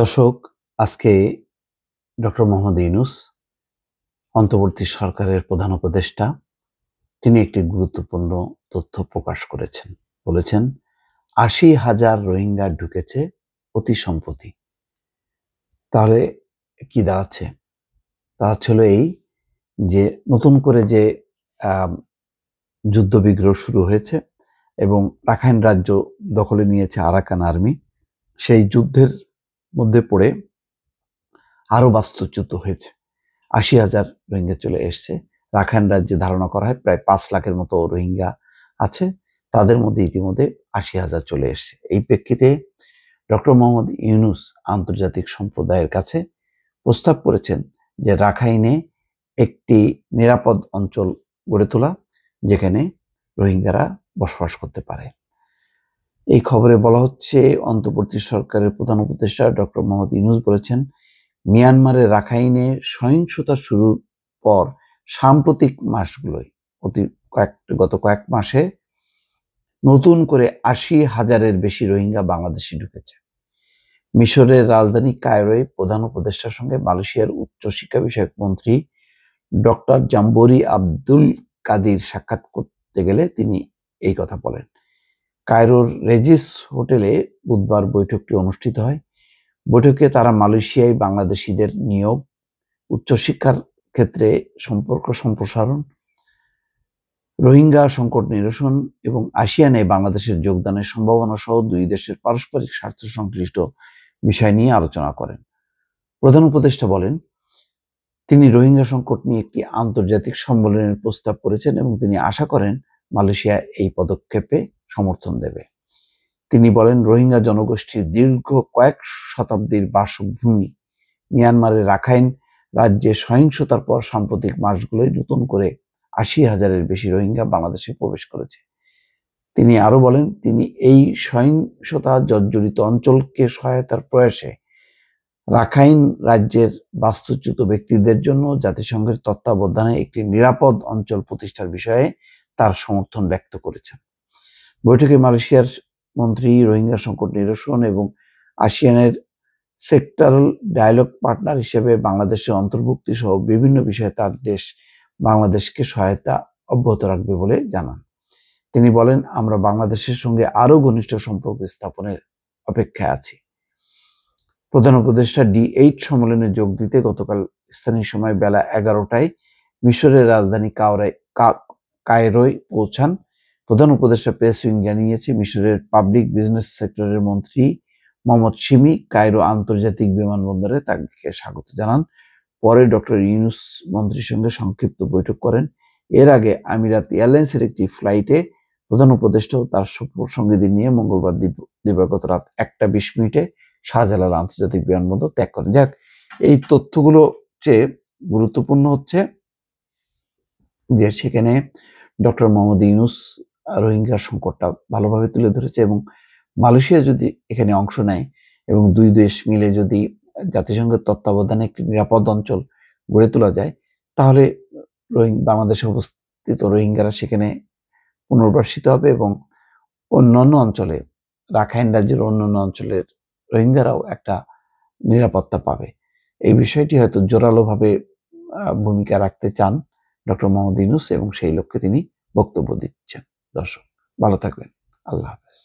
দর্শক, আজকে ডক্টর মোহাম্মদ ইউনূস অন্তর্বর্তী সরকারের প্রধান উপদেষ্টা তিনি একটি গুরুত্বপূর্ণ তথ্য প্রকাশ করেছেন। বলেছেন ৮০,০০০ রোহিঙ্গা ঢুকেছে অতি সম্প্রতি। তাহলে কি দাঁড়াচ্ছে? দাঁড়াচ্ছে হলো এই যে নতুন করে যে যুদ্ধবিগ্রহ শুরু হয়েছে এবং রাখাইন রাজ্য দখলে নিয়েছে আরাকান আর্মি, সেই যুদ্ধের মধ্যে পড়ে আরো বাস্তুচ্যুত হয়েছে। ৮০,০০০ রোহিঙ্গা চলে এসছে। রাখাইন রাজ্যে ধারণা করা হয় প্রায় ৫ লাখের মতো রোহিঙ্গা আছে। তাদের মধ্যে ইতিমধ্যে ৮০,০০০ চলে এসছে। এই প্রেক্ষিতে ডক্টর মোহাম্মদ ইউনূস আন্তর্জাতিক সম্প্রদায়ের কাছে প্রস্তাব করেছেন যে রাখাইনে একটি নিরাপদ অঞ্চল গড়ে তোলা, যেখানে রোহিঙ্গারা বসবাস করতে পারে। এই খবরে বলা হচ্ছে, অন্তর্বর্তী সরকারের প্রধান উপদেষ্টা ডক্টর মোহাম্মদ ইউনূস বলেছেন, মিয়ানমারের রাখাইনে সহিংসতা শুরুর পর সাম্প্রতিক মাসগুলোয় গত কয়েক মাসে নতুন করে ৮০,০০০-এর বেশি রোহিঙ্গা বাংলাদেশে ঢুকেছে। মিশরের রাজধানী কায়রোয় প্রধান উপদেষ্টার সঙ্গে মালয়েশিয়ার উচ্চশিক্ষা বিষয়ক মন্ত্রী ডক্টর জাম্বরি আব্দুল কাদির সাক্ষাৎ করতে গেলে তিনি এই কথা বলেন। কায়রোর রেজিস হোটেলে বুধবার বৈঠকটি অনুষ্ঠিত হয়। বৈঠকে তারা মালয়েশিয়ায় বাংলাদেশিদের নিয়োগ, উচ্চশিক্ষার ক্ষেত্রে সম্পর্ক সম্প্রসারণ, রোহিঙ্গা সংকট নিরসন এবং আসিয়ানে বাংলাদেশের যোগদানের সম্ভাবনা সহ দুই দেশের পারস্পরিক স্বার্থ সংশ্লিষ্ট বিষয় নিয়ে আলোচনা করেন। প্রধান উপদেষ্টা বলেন, তিনি রোহিঙ্গা সংকট নিয়ে একটি আন্তর্জাতিক সম্মেলনের প্রস্তাব করেছেন এবং তিনি আশা করেন মালয়েশিয়া এই পদক্ষেপে সমর্থন দেবে। তিনি বলেন, রোহিঙ্গা জনগোষ্ঠীর দীর্ঘ কয়েক শতাব্দীর বাসভূমি মিয়ানমারের রাখাইন রাজ্যে সহিংসতার পর সাম্প্রতিক মাসগুলোয় নতুন করে ৮০,০০০-এর বেশি রোহিঙ্গা বাংলাদেশে প্রবেশ করেছে। তিনি আরো বলেন, তিনি এই সহিংসতা জর্জরিত অঞ্চলকে সহায়তার প্রয়াসে রাখাইন রাজ্যের বাস্তুচ্যুত ব্যক্তিদের জন্য জাতিসংঘের তত্ত্বাবধানে একটি নিরাপদ অঞ্চল প্রতিষ্ঠার বিষয়ে তার সমর্থন ব্যক্ত করেছেন। বৈঠকে মালয়েশিয়ার মন্ত্রী রোহিঙ্গা সংকট নিরসন এবং আসিয়ানের সেক্টরাল ডায়ালগ পার্টনার হিসেবে বাংলাদেশের অন্তর্ভুক্তি সহ বিভিন্ন বিষয়ে তার দেশ বাংলাদেশকে সহায়তা অব্যাহত রাখবে বলে জানান। তিনি বলেন, আমরা বাংলাদেশের সঙ্গে আরো ঘনিষ্ঠ সম্পর্ক স্থাপনের অপেক্ষায় আছি। প্রধান উপদেষ্টা D8 সম্মেলনে যোগ দিতে গতকাল স্থানীয় সময় বেলা 11টায় মিশরের রাজধানী কায়রোয় পৌঁছান। প্রধান উপদেষ্টা প্রেস উইং জানিয়েছে, মিশরের পাবলিক বিজনেস সেক্টরের মন্ত্রী মোহাম্মদ শিমি কায়রো আন্তর্জাতিক বিমানবন্দরে তাকে স্বাগত জানান। পরে ডক্টর ইউনূস মন্ত্রীর সঙ্গে সংক্ষিপ্ত বৈঠক করেন। এর আগে আমিরাত এয়ারলাইন্সের একটি ফ্লাইটে প্রধান উপদেষ্টা ও তার সঙ্গীদের নিয়ে মঙ্গলবার দিবাগত রাত 1:20 শাহজালাল আন্তর্জাতিক বিমানবন্দর ত্যাগ করেন। যাক, এই তথ্যগুলো চেয়ে গুরুত্বপূর্ণ হচ্ছে যে সেখানে ডক্টর মোহাম্মদ ইউনূস রোহিঙ্গা সংকটটা ভালোভাবে তুলে ধরেছে এবং মালয়েশিয়া যদি এখানে অংশ নেয় এবং দুই দেশ মিলে যদি জাতিসংঘের তত্ত্বাবধানে একটি নিরাপদ অঞ্চল গড়ে তোলা যায়, তাহলে বাংলাদেশে অবস্থিত রোহিঙ্গারা সেখানে পুনর্বাসিত হবে এবং অন্যান্য অঞ্চলে, রাখাইন রাজ্যের অন্যান্য অঞ্চলের রোহিঙ্গারাও একটা নিরাপত্তা পাবে। এই বিষয়টি হয়তো জোরালোভাবে ভূমিকা রাখতে চান ডক্টর মোহাম্মদ ইউনূস এবং সেই লক্ষ্যে তিনি বক্তব্য দিচ্ছেন। দর্শক, ভালো থাকবেন। আল্লাহ হাফেজ।